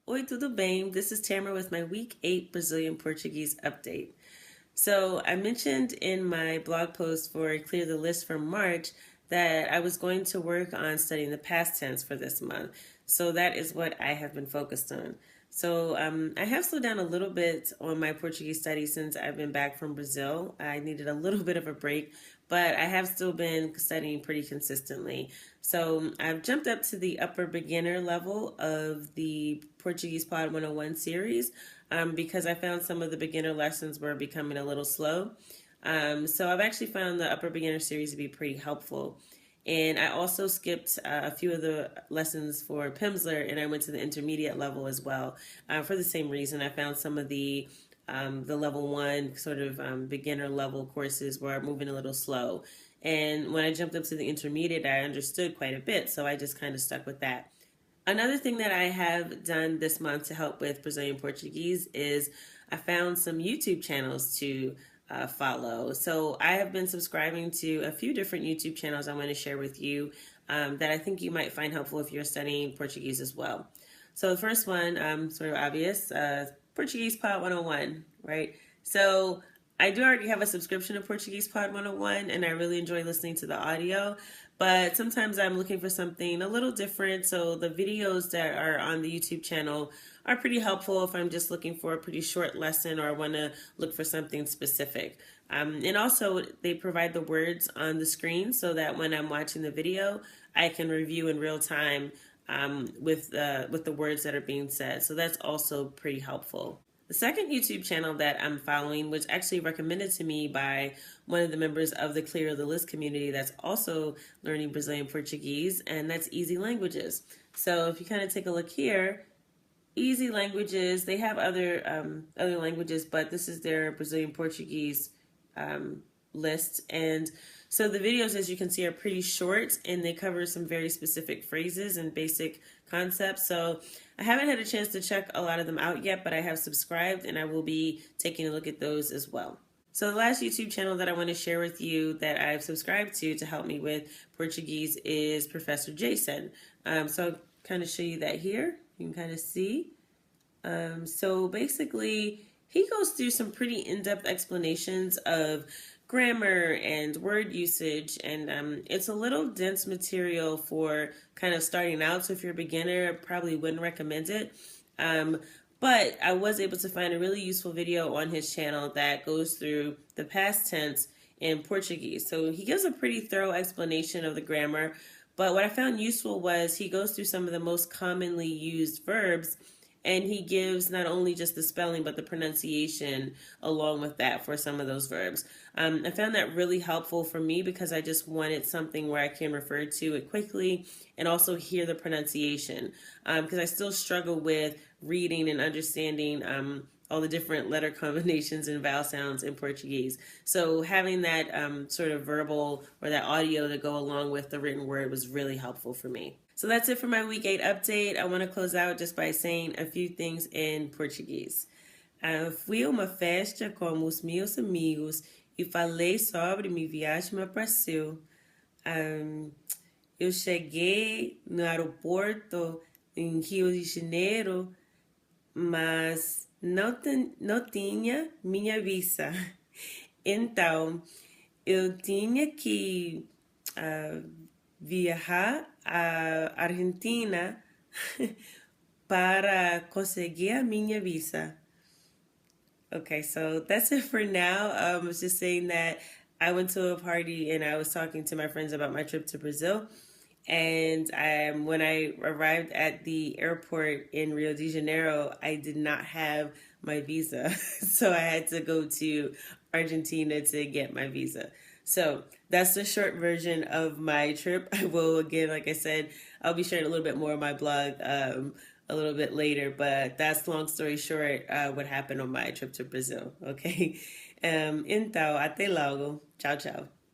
Oi, tudo bem? This is Tamara with my Week 8 Brazilian Portuguese update. So, I mentioned in my blog post for Clear the List for March that I was going to work on studying the past tense for this month. So, that is what I have been focused on. So, I have slowed down a little bit on my Portuguese study since I've been back from Brazil. I needed a little bit of a break, but I have still been studying pretty consistently. So I've jumped up to the upper beginner level of the Portuguese Pod 101 series because I found some of the beginner lessons were becoming a little slow. So I've actually found the upper beginner series to be pretty helpful. And I also skipped a few of the lessons for Pimsleur, and I went to the intermediate level as well for the same reason. I found some of the level one sort of beginner level courses were moving a little slow. And when I jumped up to the intermediate, I understood quite a bit, so I just kind of stuck with that. Another thing that I have done this month to help with Brazilian Portuguese is I found some YouTube channels to follow. So I have been subscribing to a few different YouTube channels I'm going to share with you that I think you might find helpful if you're studying Portuguese as well. So the first one, sort of obvious, Portuguese Pot 101, right? So I do already have a subscription to Portuguese Pod 101, and I really enjoy listening to the audio. But sometimes I'm looking for something a little different. So the videos that are on the YouTube channel are pretty helpful if I'm just looking for a pretty short lesson or I want to look for something specific. And also, they provide the words on the screen so that when I'm watching the video, I can review in real time with the words that are being said. So that's also pretty helpful. The second YouTube channel that I'm following, which actually recommended to me by one of the members of the Clear the List community that's also learning Brazilian Portuguese, and that's Easy Languages. So if you kind of take a look here, Easy Languages, they have other languages, but this is their Brazilian Portuguese list. And so the videos, as you can see, are pretty short and they cover some very specific phrases and basic concepts. So I haven't had a chance to check a lot of them out yet, but I have subscribed and I will be taking a look at those as well. So the last YouTube channel that I want to share with you that I've subscribed to help me with Portuguese is Professor Jason. So I'll kind of show you that here. You can kind of see. So basically, he goes through some pretty in-depth explanations of grammar and word usage, and it's a little dense material for kind of starting out. So if you're a beginner, I probably wouldn't recommend it. But I was able to find a really useful video on his channel that goes through the past tense in Portuguese. So he gives a pretty thorough explanation of the grammar, but what I found useful was he goes through some of the most commonly used verbs, and he gives not only just the spelling, but the pronunciation along with that for some of those verbs. I found that really helpful for me because I just wanted something where I can refer to it quickly and also hear the pronunciation. Because I still struggle with reading and understanding all the different letter combinations and vowel sounds in Portuguese. So having that sort of verbal or that audio to go along with the written word was really helpful for me. So that's it for my Week 8 update. I want to close out just by saying a few things in Portuguese. Fui a uma festa com os meus amigos e falei sobre minha viagem para o Brasil. Eu cheguei no aeroporto em Rio de Janeiro, mas não tinha minha visa. Então, eu tinha que viajar à Argentina para conseguir a minha visa. Okay, so that's it for now. I was just saying that I went to a party and I was talking to my friends about my trip to Brazil. And when I arrived at the airport in Rio de Janeiro, I did not have my visa. So I had to go to Argentina to get my visa. So that's the short version of my trip. I will, again, like I said, I'll be sharing a little bit more on my blog a little bit later, but that's long story short what happened on my trip to Brazil, okay? Então, até logo. Tchau, tchau.